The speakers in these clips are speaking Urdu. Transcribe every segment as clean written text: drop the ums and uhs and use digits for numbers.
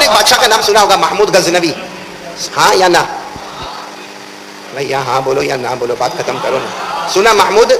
ایک بادشاہ کا نام سنا ہوگا محمود غزنوی, ہاں یا نہ بھیا؟ ہاں بولو یا نہ بولو, بات ختم کرو نا. سنا محمود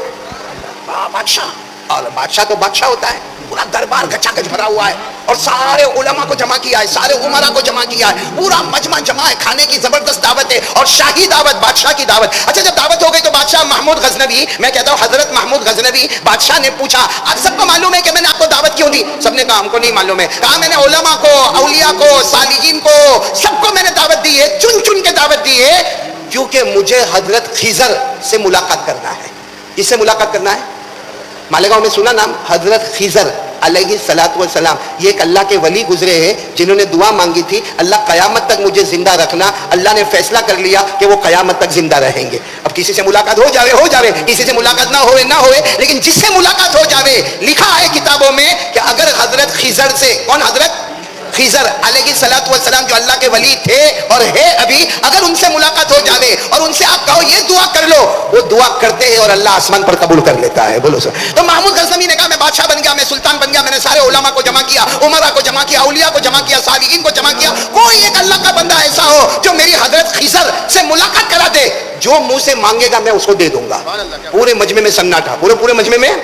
بادشاہ؟ اور بادشاہ تو بادشاہ ہوتا ہے, پورا دربار گچا گچ بھرا ہوا ہے اور سارے علماء کو جمع کیا ہے, سارے عمرا کو جمع کیا ہے, پورا مجمع جمع ہے, کھانے کی زبردست دعوت ہے اور شاہی دعوت, بادشاہ کی دعوت. اچھا جب دعوت ہو گئی تو بادشاہ محمود غزنوی, میں کہتا ہوں حضرت محمود غزنوی, بادشاہ نے پوچھا آپ سب کو معلوم ہے کہ میں نے آپ کو دعوت کیوں دی؟ سب نے کہا ہم کو نہیں معلوم ہے. کہا میں نے علماء کو, اولیاء کو, صالحین کو, سب کو میں نے دعوت دی ہے, چن چن کے دعوت دی ہے, کیونکہ مجھے حضرت خضر سے ملاقات کرنا ہے. کس سے ملاقات کرنا ہے؟ مالیگاؤں میں سنا نام حضرت خضر علیہ الصلوۃ والسلام. یہ ایک اللہ کے ولی گزرے ہیں جنہوں نے دعا مانگی تھی, اللہ قیامت تک مجھے زندہ رکھنا. اللہ نے فیصلہ کر لیا کہ وہ قیامت تک زندہ رہیں گے. اب کسی سے ملاقات ہو جاوے, کسی سے ملاقات نہ ہوئے, لیکن جس سے ملاقات ہو جاوے, لکھا ہے کتابوں میں کہ اگر حضرت خضر سے, کون حضرت خضر علیہ الصلوۃ والسلام جو اللہ کے ولی تھے اور ہے ابھی, اگر ان سے ملاقات ہو جاوے اور ان سے آپ کہو یہ دعا کر لو, وہ دعا کرتے ہیں اور اللہ آسمان پر قبول کر لیتا ہے. بولو سر. تو محمود غزنوی نے کہا میں بادشاہ بن گیا, میں سلطان بن گیا, میں نے سارے علماء کو جمع کیا, عمرا کو جمع کیا, اولیاء کو جمع کیا, صالحین کو جمع کیا, کوئی ایک اللہ کا بندہ ایسا ہو جو میری حضرت خضر سے ملاقات کرا دے, جو منہ سے مانگے گا میں اس کو دے دوں گا. پورے مجمع میں سناٹا, پورے مجمع میں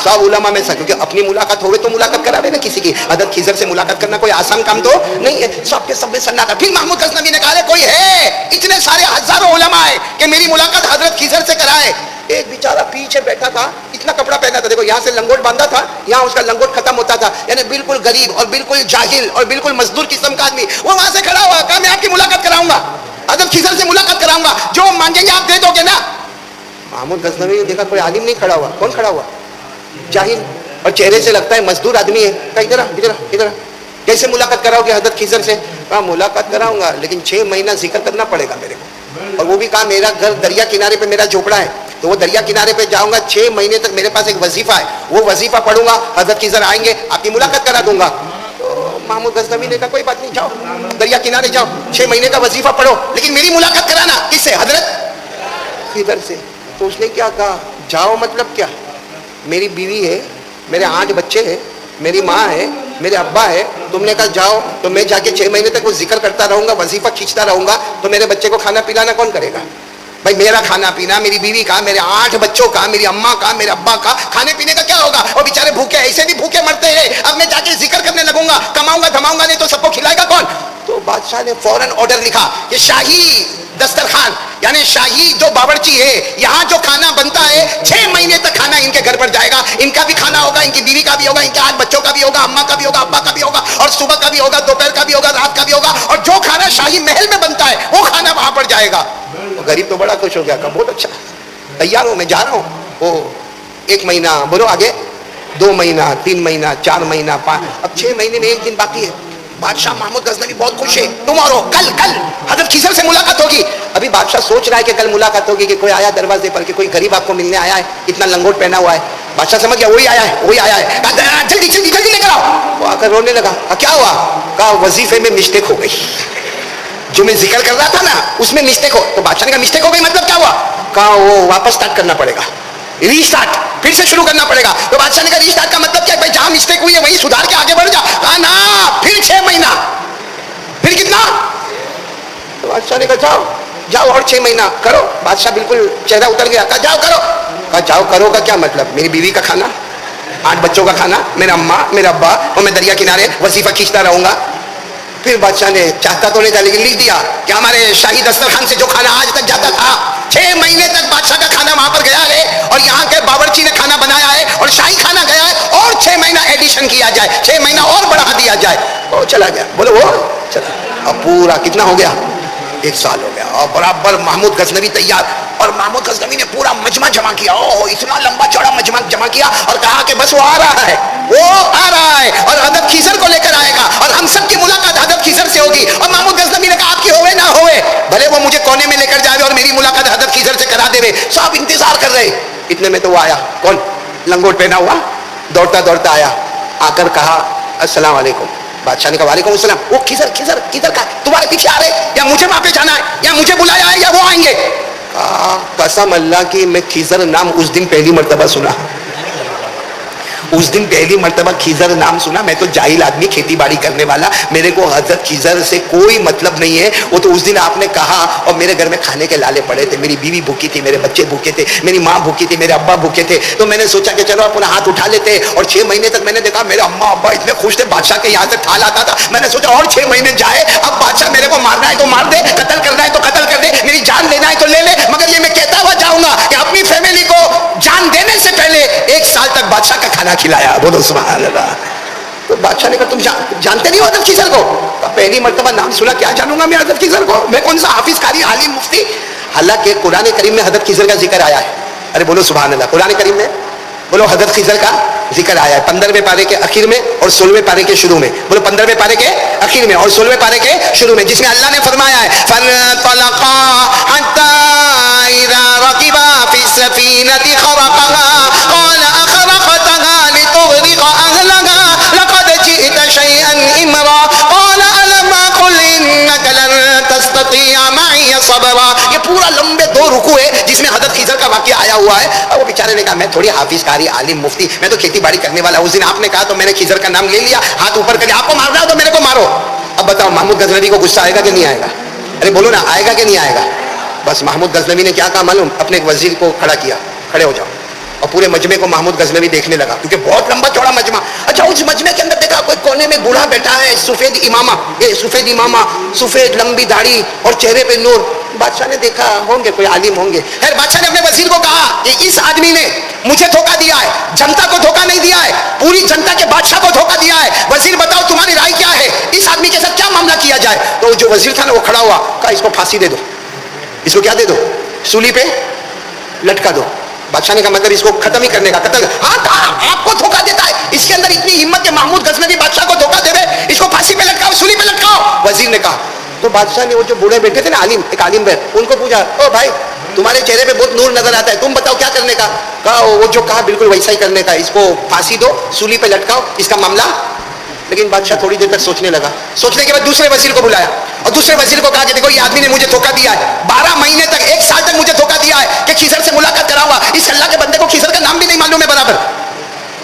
سب علماء میں سب, کیونکہ اپنی ملاقات ہوئے تو ملاقات کراوے نا کسی کی. حضرت خضر سے ملاقات کرنا کوئی آسان کام تو نہیں ہے. سب کے سب میں سناٹا. پھر محمود غزنوی نے کہا کوئی ہے, اتنے سارے ہزاروں علماء ہے کہ میری ملاقات حضرت خضر سے کرائے. ایک بیچارہ پیچھے بیٹھا تھا, اتنا کپڑا پہنا تھا, دیکھو یہاں سے لنگوٹ باندھا تھا, یہاں اس کا لنگوٹ ختم ہوتا تھا, یعنی بالکل غریب اور بالکل جاہل اور بالکل مزدور قسم کا آدمی. وہ وہاں سے کھڑا ہوا, کہا میں آپ کی ملاقات کراؤں گا, حضرت خضر سے ملاقات کراؤں گا, جو مانگیں گے آپ دے دو گے نا. محمود غزنوی نے دیکھا کوئی عالم نہیں کھڑا ہوا. کون کھڑا ہوا؟ جاہل, اور چہرے سے لگتا ہے مزدور آدمی ہے. ادھر کیسے ملاقات کراؤ گے حضرت خضر سے؟ کہا ملاقات کراؤں گا لیکن 6 مہینہ ذکر کرنا پڑے گا میرے کو, اور وہ بھی کہا میرا گھر دریا کنارے پہ میرا جھوپڑا ہے, تو وہ دریا کنارے پہ جاؤں گا, 6 مہینے تک میرے پاس ایک وظیفہ ہے, وہ وظیفہ پڑھوں گا, حضرت خضر آئیں گے آپ کی ملاقات کرا دوں گا. تو محمود غزنوی نے کہا کوئی بات نہیں, جاؤ دریا کنارے جاؤ, 6 مہینے کا وظیفہ پڑھو, لیکن میری ملاقات کرانا. کس سے؟ حضرت خضر سے. تو اس نے کیا کہا, جاؤ مطلب کیا؟ میری بیوی ہے, میرے 8 بچے ہیں, میری ماں ہے, میرے ابا ہے, تم نے کہا جاؤ, تو میں جا کے 6 مہینے تک وہ ذکر کرتا رہوں گا, وظیفہ کھینچتا رہوں گا, تو میرے بچے کو کھانا پلانا کون کرے گا؟ بھائی میرا کھانا پینا, میری بیوی کا, میرے 8 بچوں کا, میری اماں کا, میرے ابا کا کھانے پینے کا کیا ہوگا؟ اور بیچارے بھوکے, ایسے بھی بھوکے مرتے ہیں. اب میں جا کے ذکر کرنے لگوں گا, کماؤں گا دھماؤں گا نہیں تو سب کو کھلائے گا کون؟ تو بادشاہ نے فوراً آرڈر لکھا کہ شاہی دسترخوان, یعنی شاہی جو باورچی ہے, یہاں جو کھانا بنتا ہے 6 مہینے تک کھانا ان کے گھر پر جائے گا, ان کا بھی کھانا ہوگا, ان کی بیوی کا بھی ہوگا, ان کے 8 بچوں کا بھی ہوگا, اماں کا بھی ہوگا, ابا کا بھی ہوگا, اور صبح کا بھی ہوگا, دوپہر کا بھی ہوگا, رات کا بھی ہوگا, اور جو کھانا شاہی محل میں بنتا ہے وہ کھانا وہاں پر جائے گا. غریب تو بڑا خوش ہو گیا, کہا بہت اچھا, تیار ہوں, میں جا رہا ہوں. وہ 1 مہینہ, بولو آگے, 2 مہینہ, 3 مہینہ, 4 مہینہ, 5, اب 6 مہینے میں 1 دن باقی ہے. بادشاہ محمود غزنوی بہت خوش ہے, ٹمارو, کل حضرت خضر سے ملاقات ہوگی. ابھی بادشاہ سوچ رہا ہے کہ کل ملاقات ہوگی, کہ کوئی آیا دروازے پر, کہ کوئی غریب آپ کو ملنے آیا ہے, اتنا لنگوٹ پہنا ہوا ہے. بادشاہ سمجھ گیا وہی آیا ہے, جلدی لے کر آؤ. وہ آ کر رونے لگا. کیا ہوا؟ کہا وظیفے میں مسٹیک ہو گئی, جو میں ذکر کر رہا تھا نا اس میں مسٹیک ہو. تو بادشاہ نے کہا مسٹیک ہو گئی مطلب کیا ہوا؟ کہا وہ واپس سٹارٹ کرنا پڑے گا, ری اسٹارٹ, پھر سے شروع کرنا پڑے گا. تو بادشاہ نے کہا ری اسٹارٹ کا مطلب کیا ہے؟ بھائی جہاں مسٹیک ہوئی ہے وہیں سدھار کے آگے بڑھ جا. کہا نا پھر 6 مہینہ, پھر کتنا؟ تو بادشاہ نے کہا جاؤ اور 6 مہینہ کرو. بادشاہ بالکل چہرہ اتر گیا. کہا جاؤ کرو. کہا جاؤ کرو کا کیا مطلب؟ میری بیوی کا کھانا, 8 بچوں کا کھانا, میرا اماں, میرا ابا, اور میں دریا کنارے وظیفہ کھینچتا رہوں گا. پھر بادشاہ نے چاہتا تو نہیں تھا لیکن لکھ دیا کہ ہمارے شاہی دسترخوان سے جو کھانا آج تک جاتا تھا 6 مہینے تک بادشاہ کا کھانا وہاں پر گیا ہے, اور یہاں کے باورچی نے کھانا بنایا ہے, اور شاہی کھانا گیا ہے, اور 6 مہینہ ایڈیشن کیا جائے, 6 مہینہ اور بڑھا دیا جائے. وہ چلا گیا. بولو وہ چلا. اب پورا کتنا ہو گیا؟ 1 سال ہو گیا, اور برابر محمود غزنوی تیار. اور محمود غزنوی نے پورا مجمع جمع کیا, اتنا لمبا چوڑا مجمع جمع کیا, اور کہا کہ بس وہ آ رہا ہے, اور حضرت خضر کو لے کر آئے گا, اور ہم سب کی ملاقات حضرت خضر سے ہوگی. اور محمود غزنوی نے کہا آپ کی ہوئے نہ ہوئے, بھلے وہ مجھے کونے میں لے کر جائے اور میری ملاقات حضرت خضر سے کرا دے. سب انتظار کر رہے. اتنے میں تو وہ آیا, کون؟ لنگوٹ پہنا ہوا, دوڑتا آیا, آ کر کہا السلام علیکم. بادشاہ نے کہا وعلیکم السلام. وہ خضر کا تمہارے پیچھے آ رہے, یا مجھے وہاں پہ جانا ہے, یا مجھے بلایا ہے, یا وہ آئیں گے؟ قسم اللہ کی میں خضر نام اس دن پہلی مرتبہ سنا. اس دن پہلی مرتبہ خضر نام سنا. میں تو جاہل آدمی, کھیتی باڑی کرنے والا, میرے کو حضرت خضر سے کوئی مطلب نہیں ہے. وہ تو اس دن آپ نے کہا اور میرے گھر میں کھانے کے لالے پڑے تھے, میری بیوی بھوکی تھی, میرے بچے بھوکے تھے, میری ماں بھوکی تھی, میرے ابا بھوکے تھے. تو میں نے سوچا کہ چلو اپنا ہاتھ اٹھا لیتے. اور 6 مہینے تک میں نے دیکھا میرے اما ابا اتنے خوش تھے, بادشاہ کے یہاں سے تھال آتا تھا. میں نے سوچا اور 6 مہینے جائے, اب بادشاہ میرے کو مارنا ہے تو مار دے, قتل کرنا ہے تو قتل کر دے, میری جان لینا ہے تو لے لے. مگر یہ میں کہتا ہوا جاؤں گا کہ اپنی فیملی کو جان دینے سے پہلے 1 سال تک بادشاہ کا کھانا کھلایا. بولو سبحان اللہ. تو بادشاہ نے کہا تم جانتے نہیں ہو حضرت خضر کو؟ پہلی مرتبہ نام سنا, کیا جانوں گا میں حضرت خضر کو؟ میں کون سا حافظ, قاری, عالم, مفتی؟ حالانکہ قرآن کریم میں حضرت خضر کا ذکر آیا ہے. ارے بولو سبحان اللہ. قرآن کریم میں بولو حضرت خضر کا ذکر آیا ہے 15ویں پارے کے اخیر میں اور 16ویں پارے کے شروع میں. بولو 15ویں پارے کے اخیر میں اور 16ویں پارے کے شروع میں, جس میں اللہ نے فرمایا ہے فَانْطَلَقَا حَتَّىٰ إِذَا رَكِبَا فِي السَّفِينَةِ خَرَقَهَا قَالَ أَخَرَقْتَهَا لِتُغْرِقَ أَهْلَهَا لَقَدْ جِئْتَ شَيْئًا إِمْرًا قَالَ أَلَمْ أَقُلْ إِنَّكَ لَن تَسْتَطِيعَ مَعِيَ صَبْرًا. یہ پورا لمبے 2 رکوع ہے جس میں حضرت خضر کا واقعہ آیا ہوا ہے. اور وہ بیچارے نے کہا میں تھوڑی حافظ, قاری, عالم, مفتی, میں تو کھیتی باڑی کرنے والا. اس دن آپ نے کہا تو میں نے خضر کا نام لے لیا, ہاتھ اوپر کر, آپ کو مارنا ہو تو میرے کو مارو. اب بتاؤ محمود غزنوی کو غصہ آئے گا کہ نہیں آئے گا؟ ارے بولو نا, آئے گا کہ نہیں آئے گا؟ بس محمود غزنوی نے کیا کہا معلوم, اپنے ایک وزیر کو کھڑا کیا, کھڑے ہو جاؤ. اور پورے مجمع کو محمود غزنوی دیکھنے لگا کیونکہ بہت لمبا چوڑا مجمع. اچھا اس مجمع کے اندر دیکھا کوئی کونے میں بوڑھا بیٹھا ہے, سفید امامہ, سفید لمبی داڑھی اور چہرے پہ نور. بادشاہ نے دیکھا ہوں گے کوئی عالم ہوں گے. خیر بادشاہ نے اپنے وزیر کو کہا کہ اس آدمی نے مجھے دھوکہ دیا ہے, جنتا کو دھوکہ نہیں دیا ہے, پوری جنتا کے بادشاہ کو دھوکہ دیا ہے. وزیر بتاؤ تمہاری رائے کیا ہے, اس آدمی کے ساتھ کیا معاملہ کیا جائے؟ تو جو وزیر تھا نا وہ کھڑا ہوا, کہا اس کو پھانسی دے دو. اس کو کیا دے دو؟ سولی پہ لٹکا دو. بادشاہ نے کہا مطلب اس کو ختم ہی کرنے کا, قتل. ہاں کہا آپ کو دھوکہ دیتا ہے, اس کے اندر اتنی ہمت کہ محمود غزنوی بادشاہ کو دھوکہ دے دے, اس کو پھانسی پہ لٹکاؤ, سولی پہ لٹکاؤ. وزیر نے کہا. تو بادشاہ نے وہ جو بوڑھے بیٹھے تھے نا عالم, ایک عالم ہے, ان کو پوچھا او بھائی تمہارے چہرے پہ بہت نور نظر آتا ہے, تم بتاؤ کیا کرنے کا؟ کہا وہ جو کہا بالکل ویسا ہی کرنے کا, اس کو پھانسی دو, سولی پہ لٹکاؤ, اس کا معاملہ. لیکن بادشاہ تھوڑی دیر تک سوچنے لگا. سوچنے کے بعد دوسرے وزیر کو بلایا اور دوسرے وزیر کو کہا کہ دیکھو یہ آدمی نے مجھے دھوکہ دیا ہے, 12 مہینے تک 1 سال تک مجھے دھوکہ دیا ہے کہ خضر سے ملاقات کراؤں گا. اس اللہ کے بندے کو خضر کا نام بھی نہیں معلوم ہے برابر,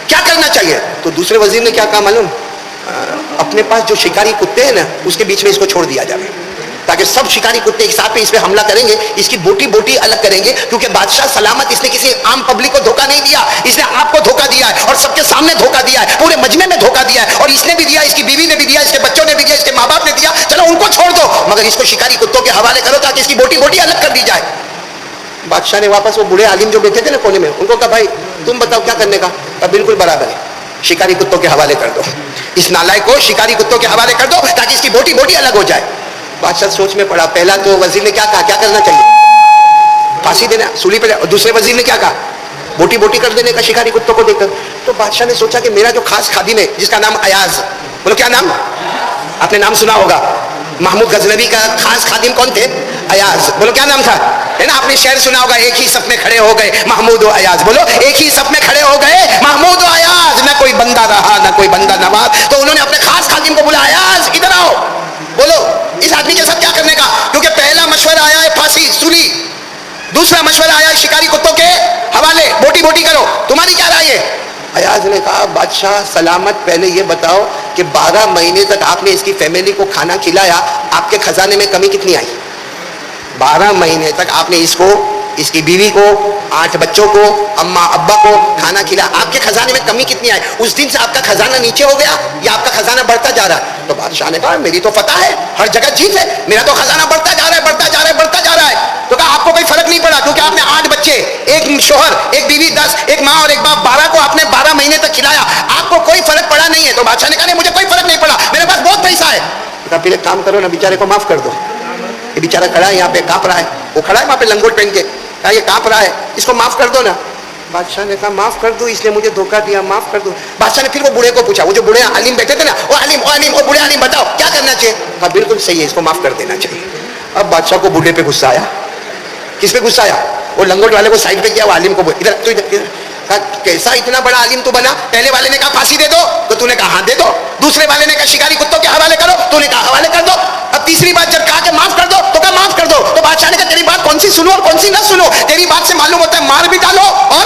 کیا کرنا چاہیے؟ تو دوسرے وزیر نے کیا کہا معلوم, اپنے پاس جو شکاری کتے ہیں نا اس کے بیچ میں اس کو چھوڑ دیا جائے تاکہ سب شکاری کتے ایک ساتھ پہ اس پہ حملہ کریں گے, اس کی بوٹی بوٹی الگ کریں گے. کیونکہ بادشاہ سلامت, اس نے کسی عام پبلک کو دھوکہ نہیں دیا, اس نے آپ کو دھوکہ دیا ہے اور سب کے سامنے دھوکہ دیا ہے, پورے مجمع میں دھوکہ دیا ہے. اور اس نے بھی دیا, اس کی بیوی نے بھی دیا, اس کے بچوں نے بھی دیا, اس کے ماں باپ نے دیا. چلو ان کو چھوڑ دو مگر اس کو شکاری کتوں کے حوالے کرو تاکہ اس کی بوٹی بوٹی الگ کر دی جائے. بادشاہ نے واپس وہ بوڑھے عالم جو بیٹھے تھے نا کونے میں, ان کو کہا بھائی تم بتاؤ کیا کرنے کا؟ بالکل برابر ہے, شکاری کتوں کے حوالے کر دو, اس نالائق کو شکاری کتوں کے حوالے کر دو تاکہ اس کی بوٹی بوٹی الگ ہو جائے. بادشاہ سوچ میں پڑا. پہلا تو وزیر نے کیا کہا, کیا کرنا چاہیے؟ پھانسی دینا, سولی پہ. اور دوسرے وزیر نے کیا کہا, بوٹی بوٹی کر دینے کا شکاری کتوں کو دیکھ کر. تو بادشاہ نے سوچا کہ میرا جو خاص خادم ہے جس کا نام ایاز, بولو کیا نام, آپ نے نام سنا ہوگا, محمود غزنوی کا خاص خادم کون تھے؟ ایاز. بولو کیا نام تھا, ہے نا, آپ نے شعر سنا ہوگا, ایک ہی صف میں کھڑے ہو گئے محمود و ایاز. بولو ایک ہی صف میں کھڑے ہو گئے محمود و ایاز, نہ کوئی بندہ رہا نہ کوئی بندہ نواز. تو انہوں نے اپنے خاص خادم کو بولا, ایاز ادھر آؤ. بولو اس آدمی کے ساتھ کیا کرنے کا؟ کیونکہ پہلا مشورہ آیا ہے پھانسی, سولی. دوسرا مشورہ آیا ہے شکاری کتوں کے حوالے, بوٹی بوٹی کرو. تمہاری کیا رائے ہے؟ ایاز نے کہا بادشاہ سلامت, پہلے یہ بتاؤ کہ 12 مہینے تک آپ نے اس کی فیملی کو کھانا کھلایا, آپ کے خزانے میں کمی کتنی آئی؟ 12 مہینے تک آپ نے اس کو, اس کی بیوی کو, 8 بچوں کو, اماں ابا کو کھانا کھلایا, آپ کے خزانے میں کمی کتنی آئی؟ اس دن سے آپ کا خزانہ نیچے ہو گیا یا آپ کا خزانہ بڑھتا جا رہا ہے؟ تو بادشاہ نے کہا میری تو فتح ہے, ہر جگہ جیت ہے, میرا تو خزانہ بڑھتا جا رہا ہے, بڑھتا جا رہا ہے, بڑھتا جا رہا ہے. تو کہا آپ کو کوئی فرق نہیں پڑا کیونکہ آپ نے 8 بچے, ایک شوہر, ایک بیوی 10, ایک ماں اور ایک باپ, 12 کو آپ نے 12 مہینے تک کھلایا, آپ کو کوئی فرق پڑا نہیں ہے. تو بادشاہ نے کہا نہیں مجھے کوئی فرق نہیں پڑا, میرے پاس بہت پیسہ ہے. کہا پھر ایک کام کرو نا, بیچارے کو معاف کر دو, یہ بیچارہ کھڑا ہے یہاں پہ کانپ رہا ہے, وہ کھڑا ہے وہاں پہ لنگوٹ پہن کے, کہا یہ کانپ رہا ہے, اس کو معاف کر دو نا. بادشاہ نے کہا معاف کر دو, اس نے مجھے دھوکہ دیا, معاف کر دو. بادشاہ نے پھر وہ بوڑھے کو پوچھا, وہ جو بوڑھے عالم بیٹھے تھے نا, وہ عالم وہ بوڑھے عالم بتاؤ کیا کرنا چاہیے؟ کہا بالکل صحیح ہے, اس کو معاف کر دینا چاہیے. اب بادشاہ کو بوڑھے پہ غصہ آیا. کس پہ غصہ آیا؟ وہ لنگوٹ والے کو سائڈ پہ کیا, وہ عالم کو ادھر تو ادھر. کہا کیسا اتنا بڑا عالم تو بنا, پہلے والے نے کہا پھانسی دے دو تو تو نے کہا ہاں دے دو, دوسرے والے نے کہا شکاری کتوں کے حوالے کرو, تو نے کہا حوالے کر دو, اب تیسری بات جب کہا کہ معاف کر دو تو کہا معاف کر دو. تو بادشاہ نے کہا تیری بات کون سی سنو اور کون سی نہ سنو, تیری بات سے معلوم ہوتا ہے مار بھی ڈالو اور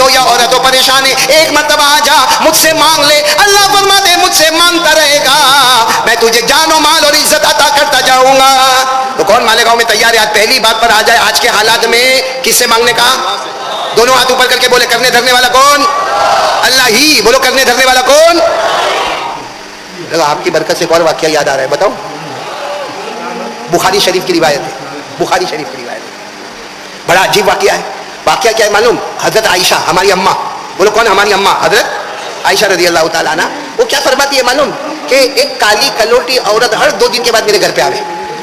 مرد ہو یا عورت ہو پریشان ہے، ایک مرتبہ آ جا مجھ سے مانگ لے، اللہ فرماتے مجھ سے مانگتا رہے گا میں تجھے جان و مال اور عزت عطا کرتا جاؤں گا۔ تو کون مالیگاؤں میں تیار ہے آج پہلی بات پر آ جائے آج کے حالات میں کس سے مانگنے کا؟ دونوں ہاتھ اوپر کر کے بولے کرنے دھرنے والا کون؟ اللہ ہی۔ بولو کرنے دھرنے والا کون؟ آپ کی برکت سے ایک اور واقعہ یاد آ رہا ہے، بتاؤ۔ بخاری شریف کی روایت ہے، بخاری شریف کی روایت ہے، بڑا عجیب واقعہ ہے۔ واقعہ کیا ہے معلوم؟ حضرت عائشہ ہماری اماں، بولو کون ہماری اماں؟ حضرت عائشہ رضی اللہ تعالیٰ عنہ، وہ کیا فرماتی ہے معلوم؟ کہ ایک کالی کلوٹی عورت ہر 2 دن کے بعد میرے گھر پہ آوے،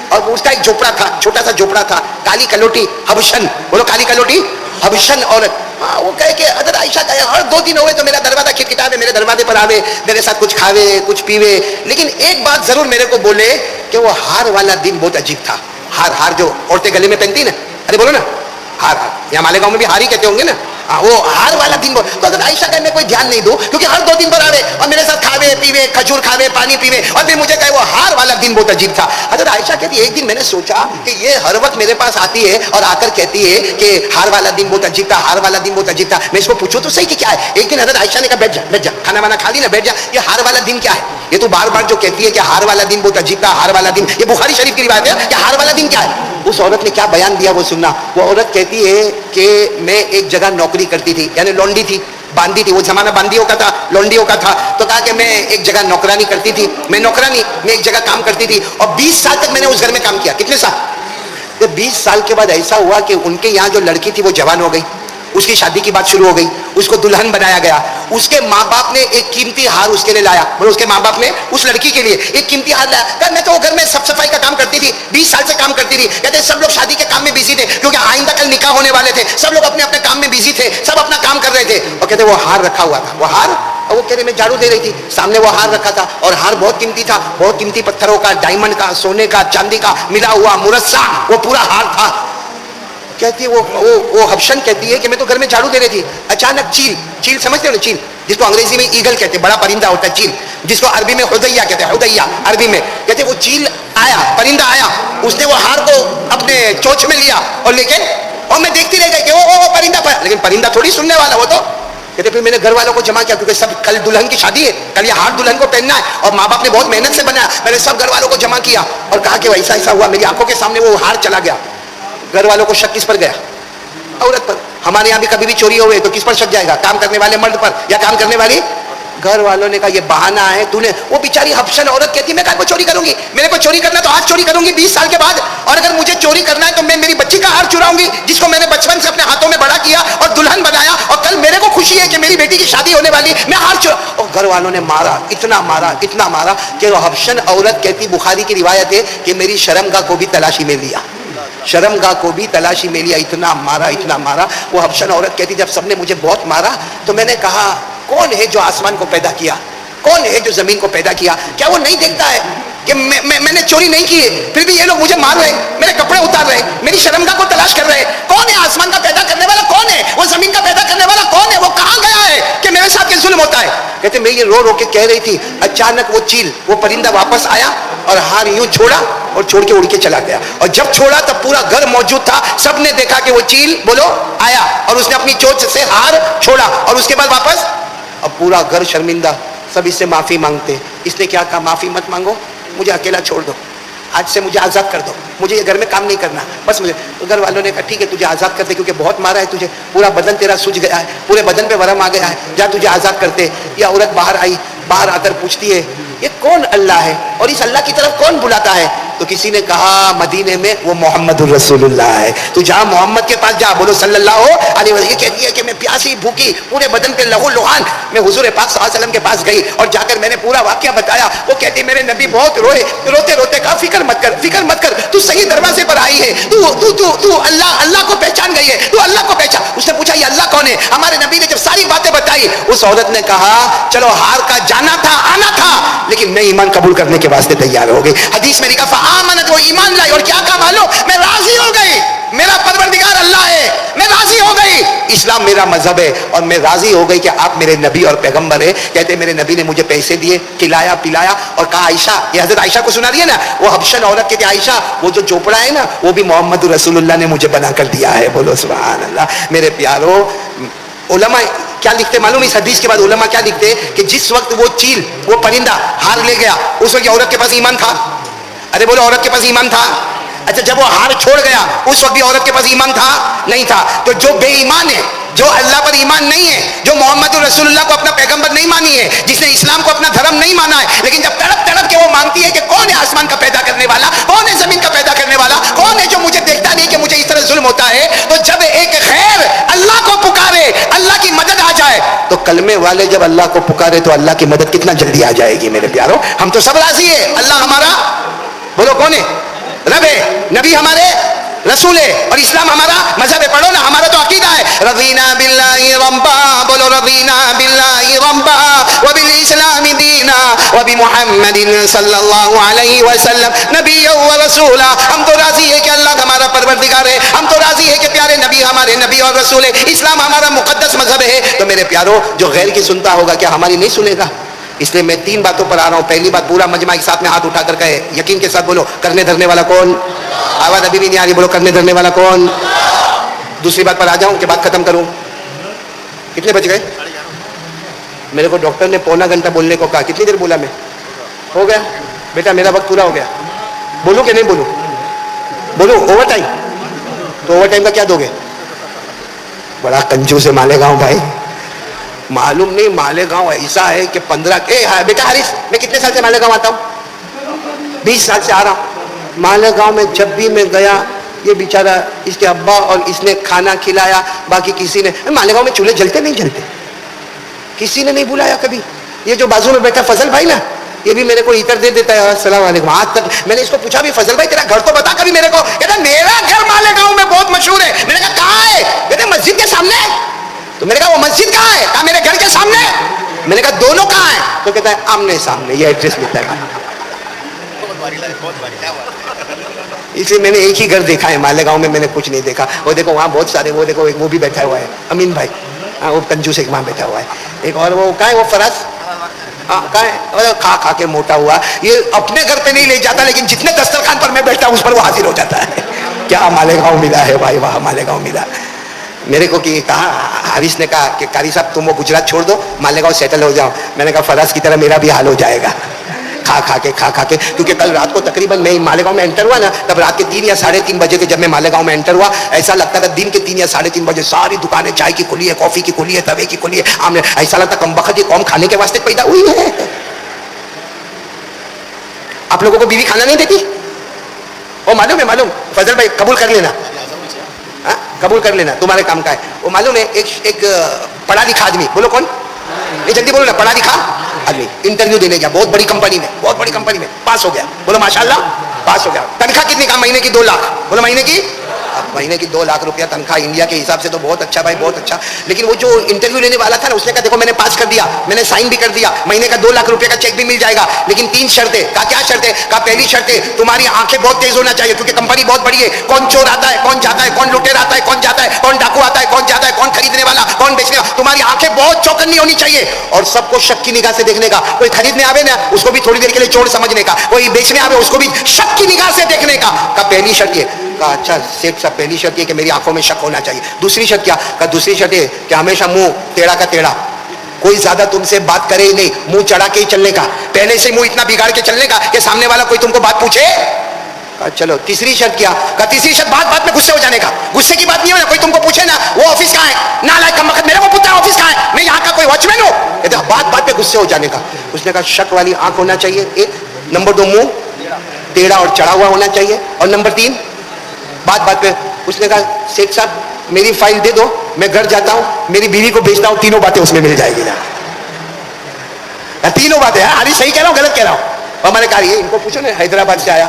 اور اس کا ایک جھوپڑا تھا، چھوٹا سا جھوپڑا تھا، کالی کلوٹی حبشن، بولو کالی کلوٹی حبشن عورت۔ وہ کہے کہ حضرت عائشہ کہے ہر 2 دن ہوئے تو میرا دروازہ کھٹکھٹاوے، میرے دروازے پر آوے، میرے ساتھ کچھ کھاوے کچھ پیوے، لیکن ایک بات ضرور میرے کو بولے کہ وہ ہار والا دن بہت عجیب تھا۔ ہار جو عورتیں گلے میں پہنتی نا، ارے بولو نا ہار، یہاں مالیگاؤں میں بھی ہار ہی کہتے ہوں گے نا، وہ ہار والا دن تو حضرت عائشہ کہ میں کوئی دھیان نہیں دوں کیونکہ ہر 2 دن پر آوے اور میرے ساتھ کھاوے پیوے، کھجور کھاوے، پانی پیوے، اور پھر مجھے کہے وہ ہار والا دن بہت عجیب تھا۔ حضرت عائشہ کہتی ہے ایک دن میں نے سوچا کہ یہ ہر وقت میرے پاس آتی ہے اور آ کر کہتی ہے کہ ہار والا دن بہت عجیب تھا، ہار والا دن بہت عجیب تھا، میں اس کو پوچھوں تو صحیح کہ کیا ہے۔ ایک دن حضرت عائشہ نے کہا بیٹھ جا کھانا وانا کھا لی نا، بیٹھ جا، یہ ہار والا دن کیا ہے؟ یہ تو بار بار جو کہتی ہے کہ ہار والا دن بہت عجیب تھا، ہار والا دن، یہ بخاری شریف کی روایت ہے کہ ہار والا دن کیا ہے۔ اس عورت نے کیا بیان دیا وہ سننا۔ وہ عورت کہتی ہے کہ میں ایک جگہ نوکری کرتی تھی، یعنی لونڈی تھی، باندی تھی، وہ زمانہ باندیوں کا تھا، لونڈیوں کا تھا، تو کہا کہ میں ایک جگہ نوکرانی کرتی تھی، میں ایک جگہ کام کرتی تھی اور 20 سال تک میں نے اس گھر میں کام کیا۔ کتنے سال؟ 20 سال کے بعد ایسا ہوا کہ ان کے یہاں جو لڑکی تھی وہ جوان ہو گئی، اس کی شادی کی بات شروع ہو گئی، اس کو دلہن بنایا گیا، اس کے ماں باپ نے ایک قیمتی ہار اس کے لیے لایا، بولو اس کے ماں باپ نے اس لڑکی کے لیے ایک قیمتی ہار لایا۔ کہ میں تو وہ گھر میں صف صفائی کا کام کرتی تھی، 20 سال سے کام کرتی تھی، کہتے سب لوگ شادی کے کام میں بزی تھے کیونکہ آئندہ کل نکاح ہونے والے تھے، سب لوگ اپنے اپنے کام میں بزی تھے، سب اپنا کام کر رہے تھے، اور کہتے وہ ہار رکھا ہوا تھا، وہ ہار، اور وہ کہتے میں جھاڑو دے رہی تھی، سامنے وہ ہار رکھا تھا اور ہار بہت قیمتی تھا، بہت قیمتی پتھروں کا، ڈائمنڈ کا، سونے کا، چاندی کا ملا ہوا مرصع وہ پورا ہار تھا۔ کہتی ہے وہ حبشن کہتی ہے کہ میں تو گھر میں جھاڑو دے رہی تھی، اچانک چیل سمجھتے ہو نا، چیل جس کو انگریزی میں ایگل کہتے ہیں، بڑا پرندہ ہوتا ہے چیل، جس کو عربی میں حدیہ کہتے ہیں، حدیہ عربی میں کہتے ہیں، وہ چیل آیا، پرندہ آیا، اس نے وہ ہار کو اپنے چونچ میں لیا اور لیکن اور میں دیکھتی رہ گئی کہ وہ پرندہ پر، لیکن پرندہ تھوڑی سننے والا وہ تو کہتے پھر میں نے گھر والوں کو جمع کیا کیونکہ سب کل دلہن کی شادی ہے، کل یہ ہار دلہن کو پہننا ہے اور ماں باپ نے بہت محنت سے بنایا، میں نے سب گھر والوں کو جمع کیا اور کہا کہ ایسا ایسا ہوا، میری آنکھوں کے سامنے وہ ہار چلا گیا۔ گھر والوں کو شک کس پر گیا؟ عورت پر۔ ہمارے یہاں بھی کبھی بھی چوری ہوئے تو کس پر شک جائے گا؟ کام کرنے والے مرد پر یا کام کرنے والی؟ گھر والوں نے کہا یہ بہانہ ہے، تو نے وہ بیچاری حبشن عورت کہتی میں کہا چوری کروں گی، میرے کو چوری کرنا تو آج چوری کروں گی 20 سال کے بعد، اور اگر مجھے چوری کرنا ہے تو میں میری بچی کا ہار چراؤں گی جس کو میں نے بچپن سے اپنے ہاتھوں میں بڑا کیا اور دلہن بنایا، اور کل میرے کو خوشی ہے کہ میری بیٹی کی شادی ہونے والی، میں ہار چرا۔ اور گھر والوں نے مارا، اتنا مارا کہ وہ حبشن عورت کہتی، بخاری کی روایت ہے کہ میری شرمگاہ کو بھی تلاشی میں لیا، شرمگاہ کو بھی تلاشی میں لیا، اتنا مارا۔ وہ حبشن عورت کہتی جب سب نے مجھے بہت مارا تو میں نے کہا کون ہے جو آسمان کو پیدا کیا، کون ہے جو زمین کو پیدا کیا؟ کیا وہ نہیں دیکھتا ہے کہ میں نے چوری نہیں کی ہے، پھر بھی یہ لوگ مجھے مار رہے، میرے کپڑے اتار رہے، میری شرمگاہ کو تلاش کر رہے؟ کون ہے آسمان کا پیدا کرنے والا؟ کون ہے وہ زمین کا پیدا کرنے والا؟ کون ہے وہ؟ کہاں گیا ہے کہ میرے ساتھ یہ ظلم ہوتا ہے؟ کہتے میں یہ رو کے کہہ رہی تھی، اچانک وہ چیل، وہ پرندہ واپس آیا اور ہار یوں چھوڑا اور چھوڑ کے اڑ کے چلا گیا، اور جب چھوڑا تب پورا گھر موجود تھا، سب نے دیکھا کہ وہ چیل بولو آیا اور اس نے اپنی چونچ سے ہار چھوڑا اور اس کے بعد واپس۔ اب پورا گھر شرمندہ، سب اس سے معافی مانگتے۔ اس نے کیا کہا؟ معافی مت مانگو، مجھے اکیلا چھوڑ دو، آج سے مجھے آزاد کر دو، مجھے یہ گھر میں کام نہیں کرنا بس مجھے۔ تو گھر والوں نے کہا ٹھیک ہے تجھے آزاد کرتے کیونکہ بہت مارا ہے تجھے، پورا بدن تیرا سوج گیا ہے، پورے بدن پہ ورم آ گیا ہے، جا تجھے آزاد کرتے۔ یہ عورت باہر آئی، باہر آ کر پوچھتی ہے یہ کون اللہ ہے اور اس اللہ کی طرف کون بلاتا ہے؟ تو کسی نے کہا مدینے میں وہ محمد الرسول اللہ ہے، تو جہاں محمد کے پاس جا، بولو صلی اللہ علیہ وسلم۔ یہ کہتی ہے کہ میں پیاسی بھوکی، پورے بدن پہ لہو لہان، میں حضور پاک صلی اللہ علیہ وسلم کے پاس گئی اور جا کر میں نے پورا واقعہ بتایا۔ وہ کہتی میرے نبی بہت روئے، روتے روتے کہا فکر مت کر، تو صحیح دروازے پر آئی ہے، تو اللہ کو پہچان گئی ہے، تو اللہ کو پہچان۔ اس نے پوچھا یہ اللہ کون ہے؟ ہمارے نبی نے جب ساری باتیں بتائی، اس عورت نے کہا چلو ہار کا جانا تھا، آنا تھا، لیکن میں ایمان قبول کرنے کے واسطے تیار ہو گئی۔ حدیث میں لکھا فآمنت، وہ ایمان لائی، اور کیا کہا معلوم؟ میں راضی ہو گئی، میرا پروردگار اللہ ہے، میں راضی ہو گئی، اسلام میرا مذہب ہے، اور میں راضی ہو گئی کہ آپ میرے نبی اور پیغمبر ہیں۔ کہتے میرے نبی نے مجھے پیسے دیے، کھلایا پلایا، اور کہا عائشہ، یہ حضرت عائشہ کو سنا رہی ہے نا، وہ حبشن عورت کہتی عائشہ وہ جو چوپڑا ہے نا وہ بھی محمد رسول اللہ نے مجھے بنا کر دیا ہے، بولو سبحان اللہ۔ میرے پیارو، علماء کیا لکھتے معلوم؟ اس حدیث کے بعد علماء کیا لکھتے کہ جس وقت وہ چیل، وہ پرندہ ہار لے گیا، اس وقت عورت کے پاس ایمان تھا؟ ارے بولو، عورت کے پاس ایمان تھا؟ اچھا جب وہ ہار چھوڑ گیا اس وقت بھی عورت کے پاس ایمان تھا؟ نہیں تھا. تو جو بے ایمان ہے، جو اللہ پر ایمان نہیں ہے، جو محمد رسول اللہ کو اپنا پیغمبر نہیں مانی ہے، جس نے اسلام کو اپنا دھرم نہیں مانا ہے، لیکن جب تڑپ تڑپ کے وہ مانگتی ہے کہ کون ہے آسمان کا پیدا کرنے والا، کون ہے زمین کا پیدا کرنے والا، کون ہے جو مجھے دیکھتا نہیں کہ مجھے اس طرح ظلم ہوتا ہے، تو جب ایک خیر اللہ کو پکارے، اللہ کی مدد آ جائے، تو کلمے والے جب اللہ کو پکارے تو اللہ کی مدد کتنا جلدی آ جائے گی میرے پیاروں. ہم تو سب راضی ہے، اللہ ہمارا بولو کون ہے؟ رب ہے، نبی ہمارے رسول ہے، اور اسلام ہمارا مذہب ہے. پڑھو نا، ہمارا تو عقیدہ ہے رضینا باللہ ربا، بولو رضینا باللہ ربا وبالاسلام دینا وبمحمد صلی اللہ علیہ وسلم نبی و رسولا. ہم تو راضی ہے کہ اللہ ہمارا پروردگار ہے، ہم تو راضی ہے کہ پیارے نبی ہمارے نبی اور رسول ہے، اسلام ہمارا مقدس مذہب ہے. تو میرے پیارو، جو غیر کی سنتا ہوگا کیا ہماری نہیں سنے گا؟ اس لیے میں 3 باتوں پر آ رہا ہوں. پہلی بات، پورا مجمع ایک ساتھ میں ہاتھ اٹھا کر کہے، یقین کے ساتھ بولو، کرنے دھرنے والا کون؟ آواز ابھی بھی نہیں آ رہی، بولو کرنے دھرنے والا کون؟ دوسری بات پر آ جاؤں کہ بات ختم کروں؟ کتنے بج گئے؟ میرے کو ڈاکٹر نے پونا گھنٹہ بولنے کو کہا. کتنی دیر بولا میں؟ ہو گیا بیٹا، میرا وقت پورا ہو گیا. بولوں کہ نہیں بولوں؟ بولو اوور ٹائم. تو اوور ٹائم کا کیا دو گے؟ بڑا کنجوس ہے مالیگاؤں بھائی. معلوم نہیں مالیگاؤں ایسا ہے کہ 15 بیٹا حارث، میں کتنے سال سے مالیگاؤں آتا ہوں؟ 20 سال سے آ رہا ہوں. مالیگاؤں میں جب بھی میں گیا، یہ بیچارہ، اس کے ابا اور اس نے کھانا کھلایا، باقی کسی نے. مالیگاؤں میں چولہے جلتے نہیں جلتے، کسی نے نہیں بلایا کبھی. یہ جو بازو میں بیٹھا فضل بھائی نا، یہ بھی میرے کو ایتر دے دیتا ہے، السلام علیکم. آج تک میں نے اس کو پوچھا بھی، فضل بھائی تیرا گھر تو بتا کبھی میرے کو. کہتا میرا گھر مالیگاؤں میں بہت مشہور ہے. میں نے کہا کہاں ہے؟ کہتے مسجد کے سامنے. تو میں نے کہا وہ مسجد کہاں ہے؟ کہا میرے گھر کے سامنے. میں نے کہا دونوں کہاں ہیں؟ تو کہتا ہے آمنے سامنے، یہ ایڈریس ملتا ہے. اس لیے میں نے ایک ہی گھر دیکھا ہے مالیگاؤں میں نے کچھ نہیں دیکھا. وہ دیکھو وہاں بہت سارے، وہ دیکھو ایک وہ بھی بیٹھا ہوا ہے امین بھائی، ہاں وہ کنجوس ایک وہاں بیٹھا ہوا ہے. ایک اور وہ کہاں ہے؟ وہ فراز کہاں ہے؟ کھا کھا کے موٹا ہوا. یہ اپنے گھر پہ نہیں لے جاتا، لیکن جتنے دسترخوان پر میں بیٹھتا ہوں اس پر وہ حاضر ہو جاتا ہے. کیا مالیگاؤں ملا ہے بھائی، وہاں مالیگاؤں ملا. میرے کو کہ کہا، حارث نے کہا کہ قاری صاحب تم وہ گجرات چھوڑ دو، مالیگاؤں سیٹل ہو جاؤ. میں نے کہا فراز کی طرح میرا بھی حال ہو جائے گا، کھا کھا کے. کیونکہ کل رات کو تقریباً میں مالیگاؤں میں انٹر ہوا نا، تب رات کے 3 یا 3:30 بجے کے جب میں مالیگاؤں میں انٹر ہوا، ایسا لگتا تھا دن کے 3 یا 3:30 بجے ساری دکانیں چائے کی کھلی ہے، کافی کی کھلی ہے، توے کی کھلی ہے. آمنے ایسا لگتا کم بخت یہ قوم کھانے کے واسطے پیدا ہوئی ہے. آپ لوگوں کو بیوی کھانا نہیں دیتی؟ وہ معلوم ہے، معلوم. فضل بھائی قبول کر لینا، قبول کر لینا، تمہارے کام کا ہے. وہ معلوم ہے ایک پڑھا لکھا آدمی، بولو کون؟ نہیں جلدی بولو نا. پڑھا لکھا آدمی انٹرویو دینے گیا بہت بڑی کمپنی میں، بہت بڑی کمپنی میں، پاس ہو گیا. بولو ماشاءاللہ، پاس ہو گیا. تنخواہ کتنی؟ کہا مہینے کی 2 لاکھ. بولو مہینے کی؟ مہینے کی 2 لاکھ روپیہ تنخواہ. انڈیا کے حساب سے تو بہت اچھا بھائی، بہت اچھا. لیکن وہ جو انٹرویو لینے والا تھا نا، اس نے کہا دیکھو میں نے پاس کر دیا، میں نے سائن بھی کر دیا، مہینے کا 2 لاکھ روپے کا چیک بھی مل جائے گا، لیکن 3 شرطیں. کہا کیا شرطیں؟ کہا پہلی شرط ہے تمہاری آنکھیں بہت تیز ہونا چاہیے، کیونکہ کمپنی بہت بڑی ہے. کون چور آتا ہے، کون جاتا ہے، کون لٹیر آتا ہے، کون جاتا ہے، کون ڈاکو آتا ہے، کون جاتا ہے، کون خریدنے والا، کون بیچنے والا. تمہاری آنکھیں بہت چوکنی ہونی چاہیے، اور سب کو شک کی نگاہ سے دیکھنے کا. کوئی خریدنے آوے نا، اس کو بھی تھوڑی دیر کے لیے چور سمجھنے کا. کوئی بیچنے آوے، اس کو بھی شک کی نگاہ سے دیکھنے کا. کہا پہلی شرط یہ. کہا اچھا سیٹ صاحب، پہلی شرط یہ کہ میری آنکھوں میں شک ہونا چاہیے. دوسری شرط کیا؟ کہا دوسری شرط یہ کہ ہمیشہ منہ ٹیڑھا کا ٹیڑھا، کوئی زیادہ تم سے بات کرے ہی نہیں، منہ چڑھا کے ہی چلنے کا، پہلے سے منہ اتنا بگاڑ کے چلنے کا کہ سامنے والا کوئی تم کو بات پوچھے. کہا چلو. تیسری شرط کیا؟ کہا تیسری شرط بات میں غصے ہو جانے کا. غصے کی بات نہیں ہو نا، کوئی تم کو پوچھے نا وہ آفس کہاں ہے، نالائق کم وقت میرے کو پوچھتا ہے آفس کہاں ہے، میں یہاں کا کوئی واچ مین ہوں. کہتے بات پہ غصے ہو جانے کا. اس نے کہا شک والی آنکھ ہونا چاہیے ایک. نمبر 2 منہ ٹیڑھا اور چڑھا ہوا ہونا چاہیے. اور نمبر 3 بات پہ. اس نے کہا سیٹ صاحب میری فائل دے دو، میں گھر جاتا ہوں، میری بیوی کو بھیجتا ہوں، تینوں باتیں اس میں مل جائے گی. تینوں باتیں. ہاری صحیح کہہ رہا ہوں غلط کہہ رہا ہوں؟ اور میں نے کہا یہ ان کو پوچھو نا، حیدرآباد سے آیا.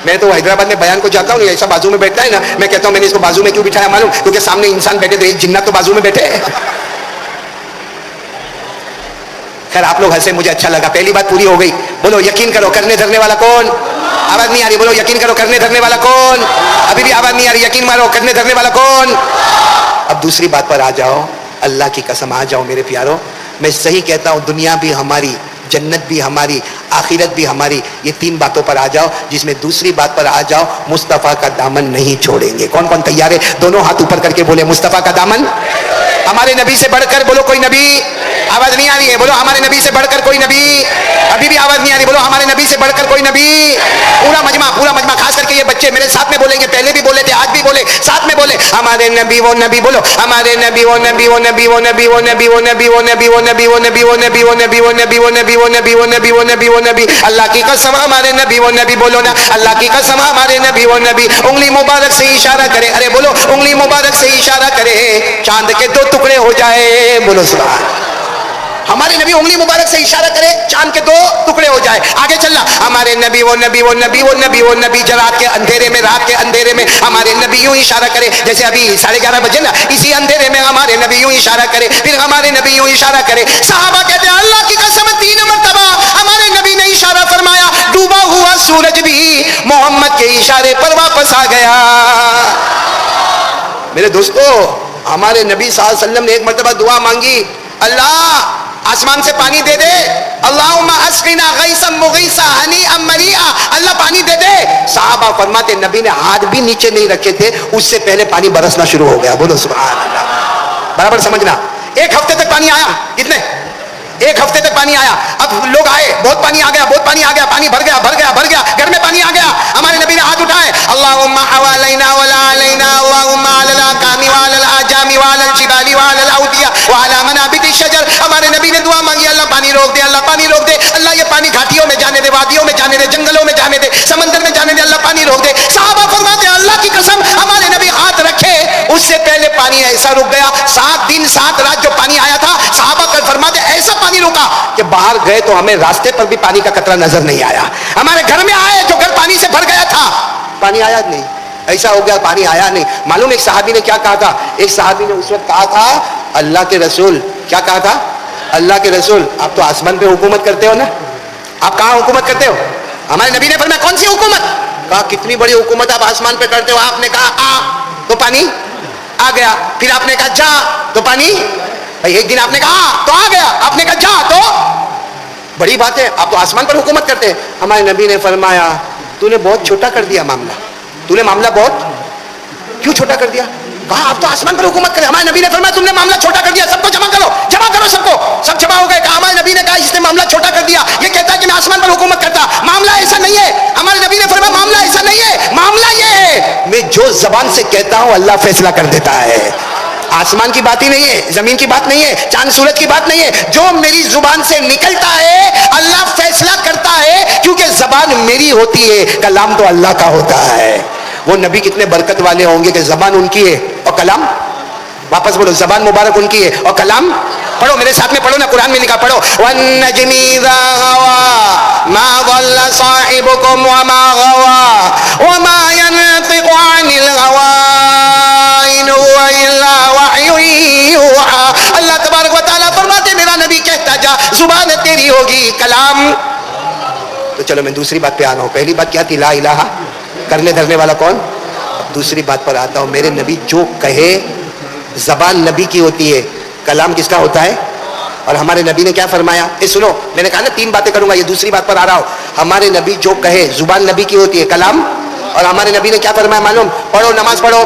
میں تو حیدرآباد میں بیان کو جاتا ہوں، ایسا بازو میں بیٹھتا ہے نا، میں کہتا ہوں میں نے اس کو بازو میں کیوں بٹھایا معلوم؟ کیونکہ سامنے انسان بیٹھے تو ایک جنات تو بازو میں بیٹھے. خیر آپ لوگ ہنسے، مجھے اچھا لگا. پہلی بات پوری ہو گئی. بولو یقین کرو کرنے دھرنے والا کون؟ آواز نہیں آ رہی. بولو یقین کرو کرنے دھرنے والا کون؟ ابھی بھی آواز نہیں آ رہی. یقین مارو کرنے دھرنے والا کون؟ اب دوسری بات پر آ جاؤ. اللہ کی قسم آ جاؤ میرے پیارو، میں صحیح کہتا ہوں، دنیا بھی ہماری، جنت بھی ہماری، آخرت بھی ہماری. یہ 3 باتوں پر آ جاؤ، جس میں دوسری بات پر آ جاؤ، مصطفیٰ کا دامن نہیں چھوڑیں گے. کون کون تیار ہے؟ دونوں ہاتھ اوپر کر کے بولے مصطفیٰ کا دامن. ہمارے نبی سے بڑھ کر بولو کوئی نبی. آواز نہیں آ رہی ہے, بولو ہمارے نبی سے بڑھ کر کوئی نبی. ابھی بھی آواز نہیں آ رہی, بولو ہمارے نبی سے بڑھ کر کوئی نبی. پورا مجمع خاص کر کے یہ بچے میرے ساتھ میں بولیں گے, پہلے بھی بولے تھے آج بھی بولے, ساتھ میں بولے ہمارے نبی وہ نبی. بولو ہمارے نبی وہ نبی وہ نبی وہ نبی وہ نبی وہ نبی وہ نبی وہ نبی وہ نبی وہ نبی وہ نبی وہ نبی وہ نبی وہ نبی وہ نبی وہ نبی وہ نبی. اللہ کی قسم ہمارے نبی وہ نبی. بولو نا اللہ کی قسم ہمارے نبی وہ نبی. انگلی مبارک سے اشارہ کرے, ارے بولو انگلی مبارک سے اشارہ کرے, چاند کے 2 ٹکڑے ہو جائے. بولو سبحان. ہمارے نبی انگلی مبارک سے اشارہ کرے, چاند کے 2 ٹکڑے ہو جائے. آگے چلنا, ہمارے نبی وہ نبی وہ نبی وہ نبی وہ نبی. رات کے اندھیرے میں, رات کے اندھیرے میں ہمارے نبی یوں اشارہ کرے, جیسے ابھی 11:30 بجے نا, اسی اندھیرے میں ہمارے نبی یوں اشارہ کرے, پھر ہمارے نبی یوں اشارہ کرے. صحابہ کہتے ہیں اللہ کی قسم 3 مرتبہ ہمارے نبی نے اشارہ فرمایا, ڈوبا ہوا سورج بھی محمد کے اشارے پر واپس آ گیا. میرے دوستو, ہمارے نبی صلی اللہ علیہ وسلم نے ایک مرتبہ دعا مانگی, اللہ آسمان سے پانی دے دے, اللہم اسقنا غیثا مغیثا ہنیئا مریئا, اللہ پانی دے دے. صحابہ فرماتے نبی نے ہاتھ بھی نیچے نہیں رکھے تھے, اس سے پہلے پانی برسنا شروع ہو گیا. بولو سبحان اللہ. برابر سمجھنا. 1 ہفتے تک پانی آیا, کتنے 1 ہفتے تک پانی آیا. اب لوگ آئے, بہت پانی آ گیا, بہت پانی آ گیا, پانی بھر گیا بھر گیا بھر گیا, گھر میں پانی آ گیا. ہمارے نبی نے ہاتھ اٹھائے, اللہم حوالینا ولا علینا, اللہم علی الاکام وعلی الاجام وعلی الجبال وعلی الاودیہ وعلی منابت الشجر. ہمارے نبی نے دعا مانگی, اللہ پانی روک دے, اللہ پانی روک دے, اللہ یہ پانی گھاٹیوں میں جانے دے, وادیوں میں جانے دے, جنگلوں میں جانے دے, سمندر میں جانے دے, اللہ پانی روک دے. صحابہ فرماتے ہیں اللہ کی قسم ہمارے نبی ہاتھ رکھے, اس سے پہلے پانی ایسا رک گیا. 7 دن 7 رات جو پانی آیا تھا, صحابہ کل فرماتے ایسا پانی رکا کہ باہر گئے تو ہمیں راستے پر بھی پانی کا قطرہ نظر نہیں آیا. ہمارے گھر میں آئے جو گھر پانی سے بھر گیا تھا, پانی آیا نہیں, ایسا ہو گیا پانی آیا نہیں. معلوم ایک صحابی نے کیا کہا تھا, ایک صحابی نے اس وقت کہا تھا اللہ کے رسول, کیا کہا تھا, اللہ کے رسول آپ تو آسمان پہ حکومت کرتے ہو نا, آپ کہاں حکومت کرتے ہو. ہمارے نبی نے فرمایا کون سی حکومت, کہا کتنی بڑی حکومت آپ آسمان پہ کرتے ہو. آپ نے کہا آ تو پانی آ گیا, پھر آپ نے کہا جا تو پانی, بھائی ایک دن آپ نے کہا تو آ گیا, آپ نے کہا جا تو, بڑی بات ہے, آپ تو آسمان پر حکومت کرتے ہیں. ہمارے نبی نے فرمایا تو نے بہت چھوٹا کر دیا معاملہ, تو نے معاملہ بہت کیوں چھوٹا کر دیا. کہا آپ تو آسمان پر حکومت کرے. ہمارے نبی نے فرمایا تم نے معاملہ چھوٹا کر دیا, سب کو جمع کرو, جمع کرو سب کو, سب جمع ہو گئے. کہا ہمارے نبی نے کہا اس نے معاملہ چھوٹا کر دیا, یہ کہتا ہے کہ میں آسمان پر حکومت کرتا, معاملہ ایسا نہیں ہے. ہمارے نبی نے فرمایا معاملہ ایسا نہیں ہے, معاملہ یہ ہے میں جو زبان سے کہتا ہوں اللہ فیصلہ کر دیتا ہے. آسمان کی بات ہی نہیں ہے, زمین کی بات نہیں ہے, چاند سورج کی بات نہیں ہے, جو میری زبان سے نکلتا ہے اللہ فیصلہ کرتا ہے, کیونکہ زبان میری ہوتی ہے, کلام تو اللہ کا ہوتا ہے. وہ نبی کتنے برکت والے ہوں گے کہ زبان ان کی ہے اور کلام, واپس بولو زبان مبارک ان کی ہے اور کلام. پڑھو میرے ساتھ میں, پڑھو نا, قرآن میں لکھا, پڑھو والنجم اذا غوا ما ضل صاحبكم وما غوا وما ينطق عن الهوى ان هو الا وحی یوحی. اللہ تبارک و تعالیٰ فرماتے میرا نبی کہتا جا زبان تیری ہوگی, کلام. تو چلو میں دوسری بات پہ آ رہا ہوں. پہلی بات کیا تھی, لا الہ, کرنے دھرنے والا کون. اب دوسری بات پر آتا ہوں. میرے نبی جو کہے زبان نبی کی ہوتی ہے, کلام کس کا ہوتا ہے. اور ہمارے نبی نے کیا فرمایا, سنو, میں نے کہا نا 3 باتیں کروں گا, یہ دوسری بات پر آ رہا ہوں. ہمارے نبی جو کہے زبان نبی کی ہوتی ہے, کلام. اور ہمارے نبی نے کیا فرمایا معلوم, پڑھو نماز پڑھو.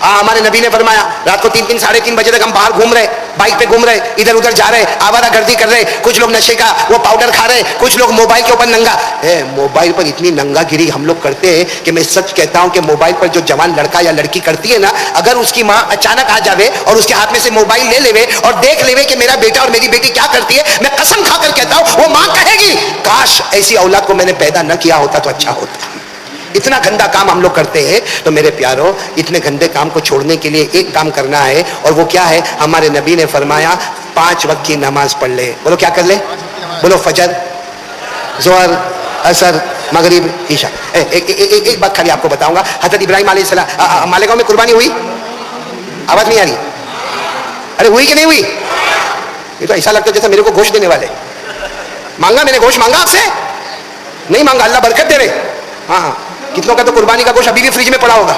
ہمارے نبی نے فرمایا رات کو 3 ساڑھے 3 بجے تک ہم باہر گھوم رہے, بائک پہ گھوم رہے, ادھر ادھر جا رہے, آوارہ گردی کر رہے, کچھ لوگ نشے کا وہ پاؤڈر کھا رہے, کچھ لوگ موبائل کے اوپر ننگا ہے. موبائل پر اتنی ننگا گیری ہم لوگ کرتے ہیں کہ میں سچ کہتا ہوں کہ موبائل پر جو جوان لڑکا یا لڑکی کرتی ہے نا, اگر اس کی ماں اچانک آ جاوے اور اس کے ہاتھ میں سے موبائل لے لیوے اور دیکھ لیوے کہ میرا بیٹا اور میری بیٹی کیا کرتی ہے, میں قسم کھا کر کہتا ہوں وہ ماں کہے گی کاش ایسی اولاد کو میں نے پیدا نہ کیا ہوتا تو اچھا ہوتا. اتنا گندا کام ہم لوگ کرتے ہیں. تو میرے پیارو, اتنے گندے کام کو چھوڑنے کے لیے ایک کام کرنا ہے, اور وہ کیا ہے, ہمارے نبی نے فرمایا 5 وقت کی نماز پڑھ لے. بولو کیا کر لے, بولو فجر, ظہر, عصر, مغرب, عشاء. ایک بات خالی آپ کو بتاؤں گا. حضرت ابراہیم علیہ السلام مالیگاؤں میں قربانی ہوئی, آواز نہیں آ رہی, ارے ہوئی کہ نہیں ہوئی. یہ تو ایسا لگتا ہے جیسا میرے کو گوشت دینے والے. مانگا میں نے گوشت, مانگا آپ سے نہیں مانگا, اللہ برکت دے رہے. ہاں, کتنوں کا تو قربانی کا گوشت ابھی بھی فریج میں پڑا ہوگا.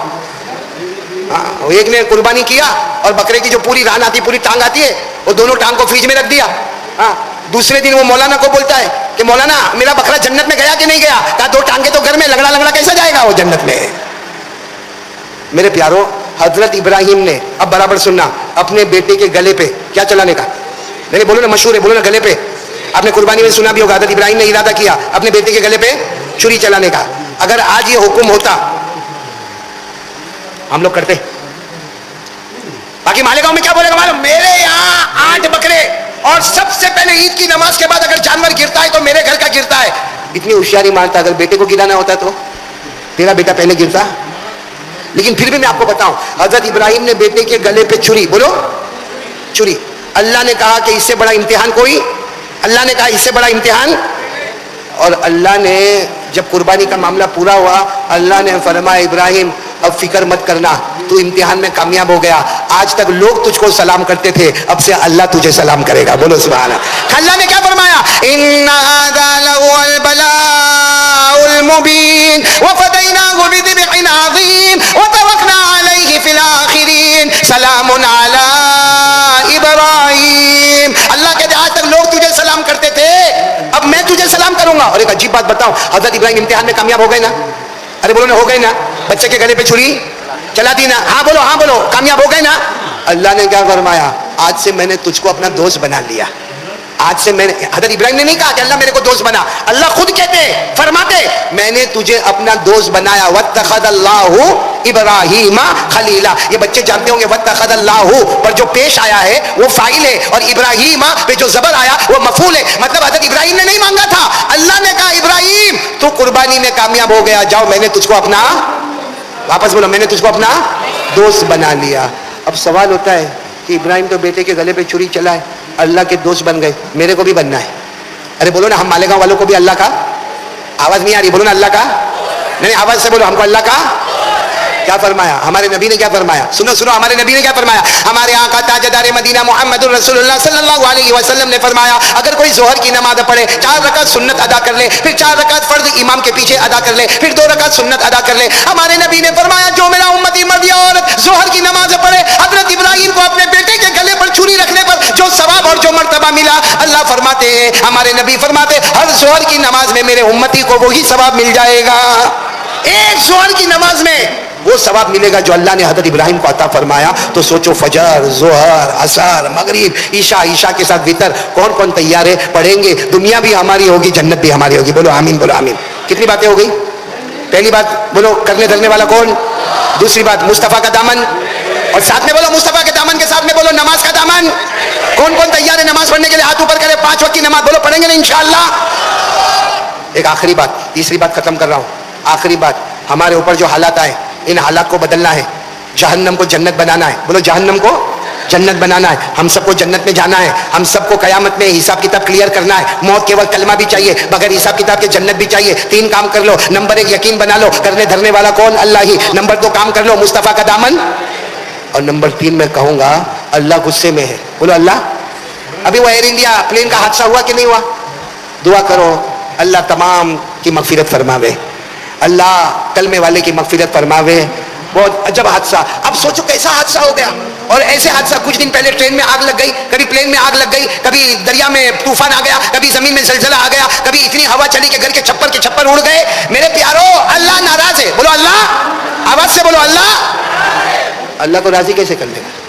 ہاں, ایک نے قربانی کیا اور بکرے کی جو پوری ران آتی, پوری ٹانگ آتی ہے, وہ دونوں ٹانگ کو فریج میں رکھ دیا. ہاں, دوسرے دن وہ مولانا کو بولتا ہے کہ مولانا میرا بکرا جنت میں گیا کہ نہیں گیا. کہا 2 ٹانگیں تو گھر میں, لگڑا لگڑا کیسا جائے گا وہ جنت میں. میرے پیارو, حضرت ابراہیم نے, اب برابر سننا, اپنے بیٹے کے گلے پہ کیا چلانے کا؟ نہیں بولو نا، مشہور ہے، بولو نا گلے پہ. آپ نے قربانی میں سنا بھی ہوگا، حضرت ابراہیم نے ارادہ کیا اپنے بیٹے کے گلے پہ چھری چلانے کا. اگر آج یہ حکم ہوتا، ہم لوگ کرتے. باقی مالیگاؤں میں کیا بولے گا معلوم؟ میرے یہاں 8 بکرے، اور سب سے پہلے عید کی نماز کے بعد اگر جانور گرتا ہے تو میرے گھر کا گرتا ہے. اتنی ہوشیاری مارتا. اگر بیٹے کو گرانا ہوتا تو تیرا بیٹا پہلے گرتا. لیکن پھر بھی میں آپ کو بتاؤں، حضرت ابراہیم نے بیٹے کے گلے پہ چھری، بولو چھری. اللہ نے کہا کہ اس سے بڑا امتحان کوئی، اللہ نے کہا اس سے بڑا امتحان. اور اللہ نے جب قربانی کا معاملہ پورا ہوا، اللہ نے فرمایا ابراہیم اب فکر مت کرنا، تو امتحان میں کامیاب ہو گیا. آج تک لوگ تجھ کو سلام کرتے تھے، اب سے اللہ تجھے سلام کرے گا. بولو سبحان اللہ. اللہ نے کیا فرمایا؟ ان ھذا لهو البلاء المبین وفدیناہ بذبح عظیم وترکنا علیہ فی الآخرین سلام علی ابراہیم. اللہ کہتے آج تک لوگ تجھے سلام کرتے تھے، اب میں تجھے سلام کروں گا. اور ایک عجیب بات بتاؤں، حضرت ابراہیم امتحان میں کامیاب ہو گئے نا؟ ارے بولو نا، ہو گئے نا؟ بچے کے گلے پہ چھری چلا دی نا؟ ہاں بولو، ہاں بولو، کامیاب ہو گئے نا؟ اللہ نے کیا فرمایا؟ آج سے میں نے تجھ کو اپنا دوست بنا لیا. آج سے میں نے، حضرت ابراہیم نے نہیں کہا کہ اللہ میرے کو دوست بنا، اللہ خود کہتے فرماتے میں نے تجھے اپنا دوست بنایا. واتخذ اللہ ابراہیم خلیلا. یہ بچے جانتے ہوں گے واتخذ اللہ پر جو پیش آیا ہے وہ فاعل ہے، اور ابراہیم پہ جو زبر آیا وہ مفعول ہے. مطلب حضرت ابراہیم نے نہیں مانگا تھا، اللہ نے کہا ابراہیم تو قربانی میں کامیاب ہو گیا، جاؤ میں نے تجھ کو اپنا، واپس بولو، میں نے تجھ کو اپنا دوست بنا لیا. اب سوال ہوتا ہے کہ ابراہیم تو بیٹے کے گلے پہ چھری چلائے، اللہ کے دوست بن گئے، میرے کو بھی بننا ہے. ارے بولو نا، ہم مالیگاؤں والوں کو بھی اللہ کا، آواز نہیں آ رہی، بولو نا اللہ کا. نہیں آواز سے بولو، ہم کو اللہ کا کیا فرمایا؟ ہمارے نبی نے کیا فرمایا؟ سنو سنو، ہمارے نبی نے کیا فرمایا؟ ہمارے آقا تاجدار مدینہ محمد رسول اللہ صلی اللہ علیہ وسلم نے فرمایا اگر کوئی ظہر کی نماز پڑھے، 4 رکعت سنت ادا کر لے، پھر 4 رکعت فرض امام کے پیچھے ادا کر لے، پھر 2 رکعت سنت ادا کر لے. ہمارے نبی نے فرمایا جو میرا امتی مرد یا عورت ظہر کی نماز پڑھے، حضرت ابراہیم کو اپنے بیٹے کے گلے پر چھری رکھنے پر جو ثواب اور جو مرتبہ ملا، اللہ فرماتے ہیں، ہمارے نبی فرماتے ہر ظہر کی نماز میں میرے امتی کو وہی ثواب مل جائے گا. ایک ظہر کی نماز میں وہ ثواب ملے گا جو اللہ نے حضرت ابراہیم کو عطا فرمایا. تو سوچو، فجر، ظہر، عصر، مغرب، عشاء کے ساتھ وتر، کون کون تیار ہے؟ پڑھیں گے، دنیا بھی ہماری ہوگی، جنت بھی ہماری ہوگی. بولو آمین، بولو آمین. کتنی باتیں ہو گئی؟ پہلی بات بولو، کرنے دھرنے والا کون؟ دوسری بات مصطفیٰ کا دامن، اور ساتھ میں بولو مصطفیٰ کے دامن کے ساتھ میں بولو نماز کا دامن. کون کون تیار ہے نماز پڑھنے کے لیے؟ ہاتھ اوپر کرے. 5 وقت کی نماز بولو پڑھیں گے نا انشاءاللہ. ایک آخری بات، تیسری بات ختم کر رہا ہوں. آخری بات، ہمارے اوپر جو حالات آئے ان حالات کو بدلنا ہے. جہنم کو جنت بنانا ہے. بولو جہنم کو جنت بنانا ہے. ہم سب کو جنت میں جانا ہے. ہم سب کو قیامت میں حساب کتاب کلیئر کرنا ہے. موت کے وقت کلمہ بھی چاہیے، بغیر حساب کتاب کے جنت بھی چاہیے. 3 کام کر لو. نمبر 1 یقین بنا لو کرنے دھرنے والا کون؟ اللہ ہی. نمبر 2 کام کر لو مصطفیٰ کا دامن. اور نمبر 3 میں کہوں گا اللہ غصے میں ہے. بولو اللہ. ابھی وہ ایئر انڈیا پلین کا حادثہ ہوا کہ نہیں ہوا؟ دعا کرو اللہ تمام کی مغفرت فرماوے، اللہ کلمے والے کی مغفرت فرماوے. بہت عجب حادثہ. اب سوچو کیسا حادثہ ہو گیا. اور ایسے حادثہ کچھ دن پہلے ٹرین میں آگ لگ گئی، کبھی پلین میں آگ لگ گئی، کبھی دریا میں طوفان آ گیا، کبھی زمین میں زلزلہ آ گیا، کبھی اتنی ہوا چلی کہ گھر کے چھپر اڑ گئے. میرے پیارو اللہ ناراض ہے. بولو اللہ. آواز سے بولو اللہ. اللہ کو راضی کیسے کر لے گا؟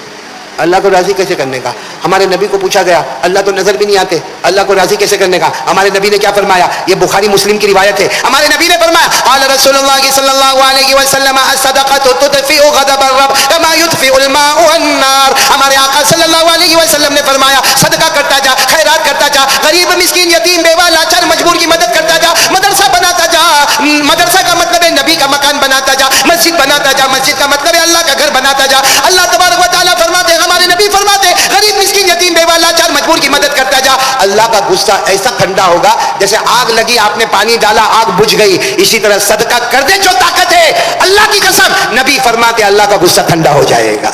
اللہ کو راضی کیسے کرنے کا؟ ہمارے نبی کو پوچھا گیا اللہ تو نظر بھی نہیں آتے، اللہ کو راضی کیسے کرنے کا؟ ہمارے نبی نے کیا فرمایا؟ یہ بخاری مسلم کی روایت ہے. ہمارے نبی نے فرمایا قال رسول اللہ صلی اللہ علیہ وسلم الصدقۃ تطفئ غضب الرب كما يطفئ الماء النار. ہمارے آقا صلی اللہ علیہ وسلم نے فرمایا صدقہ کرتا جا، خیرات کرتا جا، غریب مسکین یتیم بیوہ لاچار مجبور کی مدد کرتا جا، مدرسہ بناتا جا. مدرسہ کا مطلب ہے نبی کا مکان بناتا جا، مسجد بناتا جا، مسجد کا مطلب ہے اللہ کا گھر بناتا جا. اللہ تبارک و تعالیٰ فرماتے ہیں، ہمارے نبی فرماتے ہیں غریب مسکین یتیم بیوہ لاچار مجبور کی مدد کرتا جا. اللہ کا غصہ ایسا ٹھنڈا ہوگا جیسے آگ لگی، آپ نے پانی ڈالا، آگ بجھ گئی. اسی طرح صدقہ کر دے جو طاقت ہے، اللہ کی قسم نبی فرماتے ہیں اللہ کا غصہ ٹھنڈا ہو جائے گا.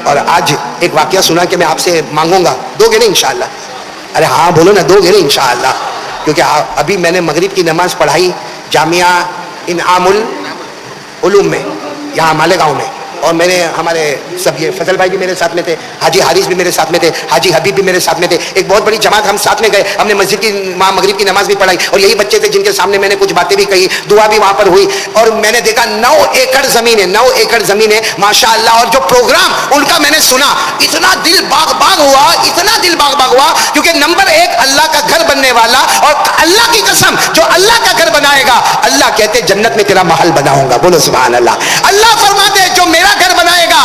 اور آج ایک واقعہ سنا کہ میں آپ سے مانگوں گا، دو گے نا انشاءاللہ؟ ارے ہاں بولو نا، دو گے نا انشاءاللہ؟ کیونکہ ابھی میں نے مغرب کی نماز پڑھائی جامعہ انعام العلوم میں، یہاں مالیگاؤں میں، اور میں نے ہمارے سب یہ فضل بھائی بھی میرے ساتھ میں تھے, حاجی حارث بھی میرے ساتھ میں تھے, حاجی حبیب بھی میرے ساتھ میں تھے, ایک بہت بڑی جماعت ہم ساتھ میں گئے, ہم نے مسجد کی مغرب کی نماز بھی پڑھائی, اور یہی بچے تھے جن کے سامنے میں نے کچھ باتیں بھی کہی, دعا بھی وہاں پر ہوئی, اور میں نے دیکھا 9 ایکڑ زمین ہے, 9 ایکڑ زمین ہے ماشاء اللہ. اور جو پروگرام ان کا میں نے سنا, اتنا دل باغ باغ ہوا, اتنا دل باغ باغ ہوا, کیونکہ نمبر 1 اللہ کا گھر بننے والا, اور اللہ کی قسم جو اللہ کا گھر بنائے گا, اللہ کہتے جنت میں تیرا محل بناؤں گا, بولو سبحان اللہ. اللہ فرماتے ہیں جو میرا گھر بنائے گا,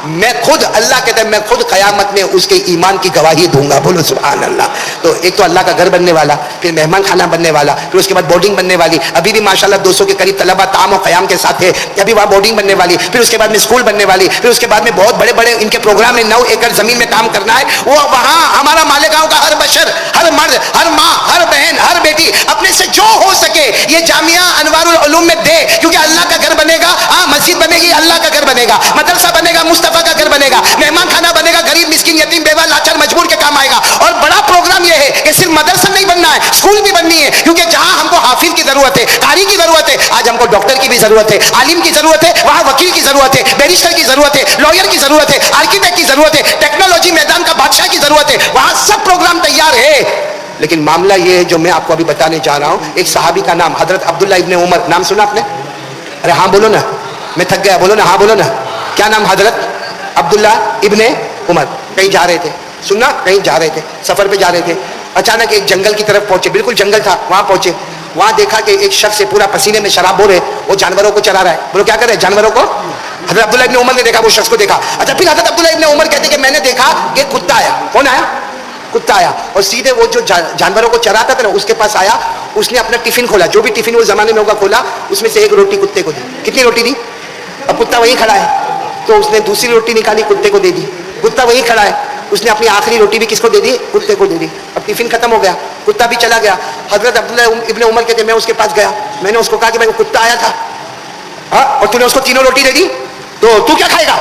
میں خود, اللہ کہتے ہیں میں خود قیامت میں اس کے ایمان کی گواہی دوں گا, بولو سبحان اللہ. تو ایک تو اللہ کا گھر بننے والا, پھر مہمان خانہ بننے والا, پھر اس کے بعد بورڈنگ بننے والی, ابھی بھی ماشاءاللہ 200 کے قریب طلبہ تعام و قیام کے ساتھ ہے, ابھی وہاں بورڈنگ بننے والی, پھر اس کے بعد میں اسکول بننے والی, پھر اس کے بعد میں بہت بڑے بڑے ان کے پروگرام ہے, 9 ایکڑ زمین میں کام کرنا ہے. وہ وہاں ہمارا مالیگاؤں کا ہر بشر, ہر مرد, ہر ماں, ہر بہن, ہر بیٹی اپنے سے جو ہو سکے یہ جامعہ انوار العلوم میں دے, کیونکہ اللہ کا گھر بنے گا, ہاں مسجد بنے گی, اللہ کا گھر بنے گا, مدرسہ بنے گا, مصطفیٰ کا گھر بنے گا, مہمان خانہ بنے گا, غریب مسکین یتیم بیوہ لاچار مجبور کے کام آئے گا. اور بڑا پروگرام یہ ہے کہ صرف مدرسہ نہیں بننا ہے, اسکول بھی بننی ہے, کیونکہ جہاں ہم کو حافظ کی ضرورت ہے, قاری کی ضرورت ہے, آج ہم کو ڈاکٹر کی بھی ضرورت ہے, عالم کی ضرورت ہے, وہاں وکیل کی ضرورت ہے, بیرسٹر کی ضرورت ہے, لائر کی ضرورت ہے, آرکیٹیکٹ کی ضرورت ہے, ٹیکنالوجی میدان کا بادشاہ کی ضرورت ہے, وہاں سب پروگرام تیار ہے. لیکن معاملہ یہ ہے جو میں آپ کو ابھی بتانے جا رہا ہوں. ایک صحابی کا نام حضرت عبداللہ ابن عمر, نام سنا آپ نے؟ ارے ہاں بولو نا, میں تھک گیا, بولو نا, ہاں بولو نا. کیا نام؟ حضرت عبداللہ ابن عمر. کہیں جا رہے تھے, سننا, کہیں جا رہے تھے, سفر پہ جا رہے تھے, اچانک ایک جنگل کی طرف پہنچے, بالکل جنگل تھا, وہاں پہنچے, وہاں دیکھا کہ ایک شخص پورا پسینے میں شراب ہو رہے, وہ جانوروں کو چرا رہا ہے. بولو کیا کر رہے ہیں؟ جانوروں کو. حضرت عبداللہ ابن عمر نے دیکھا, وہ شخص کو دیکھا. اچھا پھر حضرت عبداللہ ابن عمر کہتے کہ میں نے دیکھا کہ کتا آیا. کون آیا؟ کتا آیا, اور سیدھے وہ جو جانوروں کو چراتا تھا نا اس کے پاس آیا, اس نے اپنا ٹفن کھولا, جو بھی ٹفن وہ زمانے میں ہوگا کھولا, اس میں سے ایک روٹی کتے کو دی. کتنی روٹی دی؟ اب کتا وہیں کھڑا ہے, تو اس نے دوسری روٹی نکالی, کتے کو دے دی. کتا وہیں کھڑا ہے, اس نے اپنی آخری روٹی بھی کس کو دے دی؟ کتے کو دے دی. اب ٹفن ختم ہو گیا, کتا بھی چلا گیا. حضرت عبداللہ ابن عمر کہتے میں اس کے پاس گیا, میں نے اس کو کہا کہ بھائی وہ کتا آیا تھا, ہاں, اور تو نے اس کو تینوں روٹی دے دی, تو کیا کھائے گا؟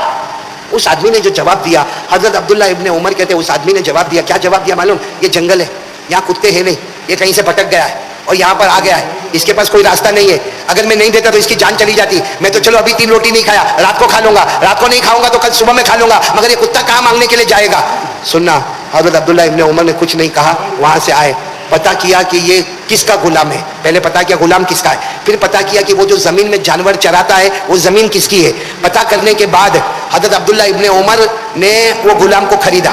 اس آدمی نے جو جواب دیا, حضرت عبداللہ ابن عمر کہتے ہیں اس آدمی نے جواب دیا. کیا جواب دیا معلوم؟ یہ جنگل ہے, یہاں کتے ہیں نہیں, یہ کہیں سے بھٹک گیا ہے اور یہاں پر آ گیا ہے, اس کے پاس کوئی راستہ نہیں ہے, اگر میں نہیں دیتا تو اس کی جان چلی جاتی. میں تو چلو ابھی 3 روٹی نہیں کھایا, رات کو کھا لوں گا, رات کو نہیں کھاؤں گا تو کل صبح میں کھا لوں گا, مگر یہ کتا کہاں مانگنے کے لیے جائے گا؟ سننا, حضرت عبداللہ ابن عمر نے کچھ نہیں کہا, وہاں سے آئے, پتا کیا کہ یہ کس کا غلام ہے. پہلے پتا کیا غلام کس کا ہے, پھر پتا کیا کہ وہ جو زمین میں جانور چراتا ہے وہ زمین کس کی ہے. پتا کرنے کے بعد حضرت عبداللہ ابن عمر نے وہ غلام کو خریدا,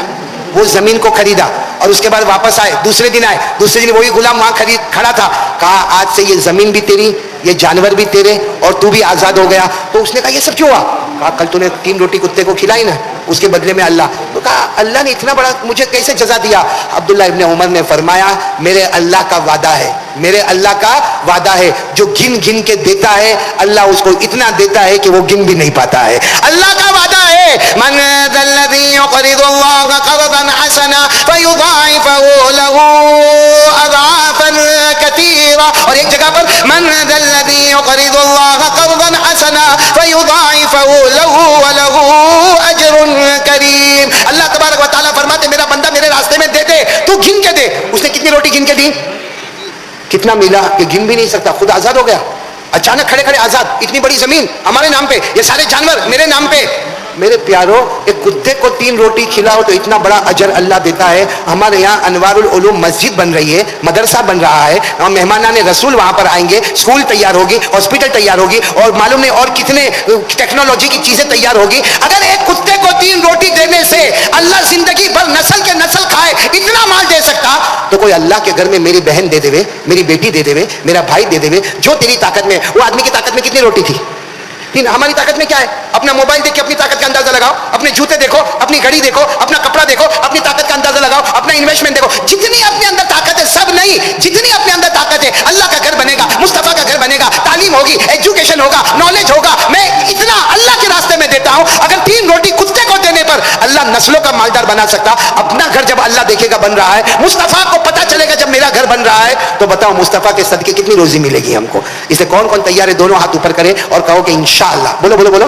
وہ زمین کو خریدا, اور اس کے بعد واپس آئے, دوسرے دن آئے, دوسرے دن وہی غلام وہاں کھڑا تھا. کہا آج سے یہ زمین بھی تیری, یہ جانور بھی تیرے, اور تو بھی آزاد ہو گیا. تو اس نے کہا یہ سب کیوں ہوا؟ کہا کل تو نے 3 روٹی کتے کو کھلائی نا, اس کے بدلے میں اللہ. تو کہا اللہ نے اتنا بڑا مجھے کیسے جزا دیا؟ عبداللہ ابن عمر نے فرمایا میرے اللہ کا وعدہ ہے, میرے اللہ کا وعدہ ہے, جو گن گن کے دیتا ہے اللہ اس کو اتنا دیتا ہے کہ وہ گن بھی نہیں پاتا ہے. اللہ کا وعدہ ہے, من ذا الذی یقرض اللہ قرضا حسنا فیضاعفہ لہ اضعافا کثیرا. اور ایک جگہ پر من ذا الذی یقرض اللہ قرضا حسنا فیضاعفہ لہ ولہ اجر کریم. اللہ تبارک و تعالیٰ فرماتے میرا بندہ میرے راستے میں دے دے, تو گن کے دے. اس نے کتنی روٹی گن کے دی؟ کتنا ملا کہ گن بھی نہیں سکتا, خود آزاد ہو گیا. اچانک کھڑے کھڑے آزاد, اتنی بڑی زمین ہمارے نام پہ, یہ سارے جانور میرے نام پہ. میرے پیاروں, ایک کتے کو 3 روٹی کھلاؤ تو اتنا بڑا اجر اللہ دیتا ہے. ہمارے یہاں انوار العلوم مسجد بن رہی ہے, مدرسہ بن رہا ہے, مہمانان رسول وہاں پر آئیں گے, اسکول تیار ہوگی, ہاسپٹل تیار ہوگی, اور معلوم نہیں اور کتنے ٹیکنالوجی کی چیزیں تیار ہوگی. اگر ایک کتے کو 3 روٹی دینے سے اللہ زندگی بھر نسل کے نسل کھائے اتنا مال دے سکتا, تو کوئی اللہ کے گھر میں میری بہن دے دے, میری بیٹی دے دے, میرا بھائی دے دے, جو تیری طاقت میں. وہ آدمی کی طاقت میں کتنی روٹی تھی؟ ہماری طاقت میں کیا ہے؟ اپنا موبائل دیکھ کے اپنی طاقت کا اندازہ لگاؤ, اپنے جوتے دیکھو, اپنی گھڑی دیکھو, اپنا کپڑا دیکھو, اپنی طاقت کا اندازہ لگاؤ, اپنا انویسٹمنٹ دیکھو. جتنی اپنے اندر طاقت ہے, سب نہیں, جتنی اپنے اندر طاقت ہے, اللہ کا گھر بنے گا, مصطفیٰ کا گھر بنے گا, تعلیم ہوگی, ایجوکیشن ہوگا, نالج ہوگا. میں اتنا اللہ کے راستے میں دیتا ہوں. اگر 3 روٹی کتے کو دینے پر اللہ نسلوں کا مالدار بنا سکتا, اپنا گھر جب اللہ دیکھے گا بن رہا ہے, مصطفیٰ کو پتا چلے گا جب میرا گھر بن رہا ہے, تو بتاؤ مصطفیٰ کے صدقے کتنی روزی ملے گی ہم کو. اسے کون کون تیار ہے؟ دونوں ہاتھ اوپر کرے اور کہو کہ انشاءاللہ. بولو بولو بولو.